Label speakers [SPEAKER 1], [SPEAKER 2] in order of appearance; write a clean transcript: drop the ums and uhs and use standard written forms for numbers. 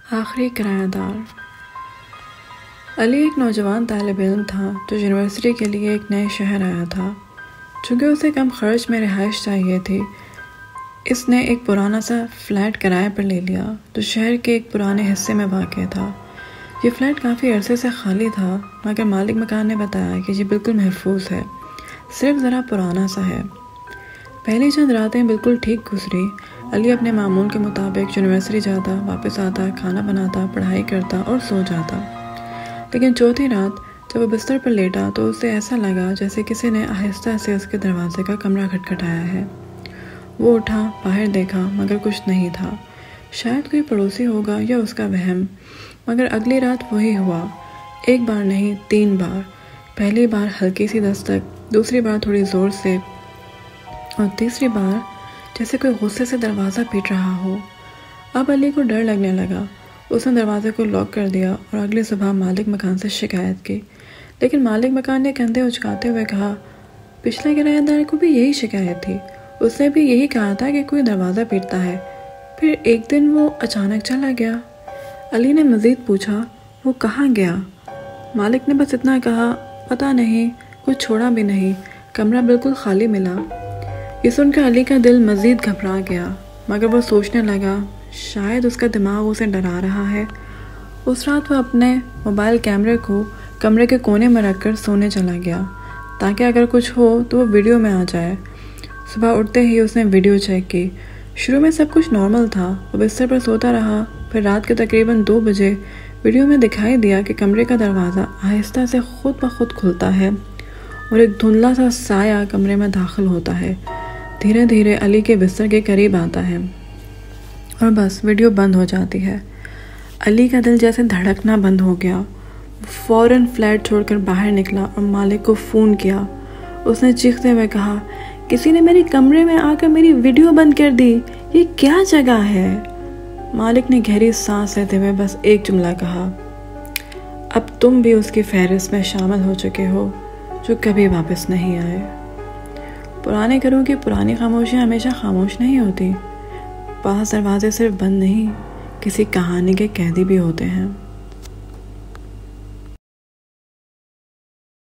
[SPEAKER 1] آخری کرایہ دار۔ علی ایک نوجوان طالب علم تھا جو یونیورسٹی کے لیے ایک نئے شہر آیا تھا۔ چونکہ اسے کم خرچ میں رہائش چاہیے تھی، اس نے ایک پرانا سا فلیٹ کرائے پر لے لیا جو شہر کے ایک پرانے حصے میں واقع تھا۔ یہ فلیٹ کافی عرصے سے خالی تھا، مگر مالک مکان نے بتایا کہ یہ بالکل محفوظ ہے، صرف ذرا پرانا سا ہے۔ پہلی چند راتیں بالکل ٹھیک گزری۔ علی اپنے معمول کے مطابق یونیورسٹی جاتا، واپس آتا، کھانا بناتا، پڑھائی کرتا اور سو جاتا۔ لیکن چوتھی رات جب وہ بستر پر لیٹا تو اسے ایسا لگا جیسے کسی نے آہستہ سے اس کے دروازے کا کمرہ کھٹکھٹایا ہے۔ وہ اٹھا، باہر دیکھا، مگر کچھ نہیں تھا۔ شاید کوئی پڑوسی ہوگا یا اس کا وہم، مگر اگلی رات وہی ہوا۔ ایک بار نہیں، 3 بار۔ پہلی بار ہلکی سی دستک، دوسری بار تھوڑی زور سے، اور تیسری بار جیسے کوئی غصے سے دروازہ پیٹ رہا ہو۔ اب علی کو ڈر لگنے لگا۔ اس نے دروازے کو لاک کر دیا اور اگلی صبح مالک مکان سے شکایت کی، لیکن مالک مکان نے کندھے اچکاتے ہوئے کہا، پچھلے کرایہ دار کو بھی یہی شکایت تھی، اس نے بھی یہی کہا تھا کہ کوئی دروازہ پیٹتا ہے۔ پھر ایک دن وہ اچانک چلا گیا۔ علی نے مزید پوچھا، وہ کہاں گیا؟ مالک نے بس اتنا کہا، پتہ نہیں، کچھ چھوڑا بھی نہیں، کمرہ بالکل خالی ملا۔ یہ سن کر علی کا دل مزید گھبرا گیا، مگر وہ سوچنے لگا شاید اس کا دماغ اسے ڈرا رہا ہے۔ اس رات وہ اپنے موبائل کیمرے کو کمرے کے کونے میں رکھ کر سونے چلا گیا تاکہ اگر کچھ ہو تو وہ ویڈیو میں آ جائے۔ صبح اٹھتے ہی اس نے ویڈیو چیک کی۔ شروع میں سب کچھ نارمل تھا۔ وہ بستر پر سوتا رہا، پھر رات کے تقریباً 2 بجے ویڈیو میں دکھائی دیا کہ کمرے کا دروازہ آہستہ سے خود بخود کھلتا ہے اور ایک دھندلا سا سایہ کمرے میں داخل ہوتا ہے، دھیرے دھیرے علی کے بستر کے قریب آتا ہے اور بس ویڈیو بند ہو جاتی ہے۔ علی کا دل جیسے دھڑکنا بند ہو گیا۔ وہ فوراً فلیٹ چھوڑ کر باہر نکلا اور مالک کو فون کیا۔ اس نے چیختے ہوئے کہا، کسی نے میری کمرے میں آ کر میری ویڈیو بند کر دی، یہ کیا جگہ ہے؟ مالک نے گہری سانس لیتے ہوئے بس ایک جملہ کہا، اب تم بھی اس کی فہرست میں شامل ہو چکے ہو جو کبھی واپس نہیں آئے۔ پرانے گھروں کی پرانی خاموشیاں ہمیشہ خاموش نہیں ہوتی۔ بعض دروازے صرف بند نہیں، کسی کہانی کے قیدی بھی ہوتے ہیں۔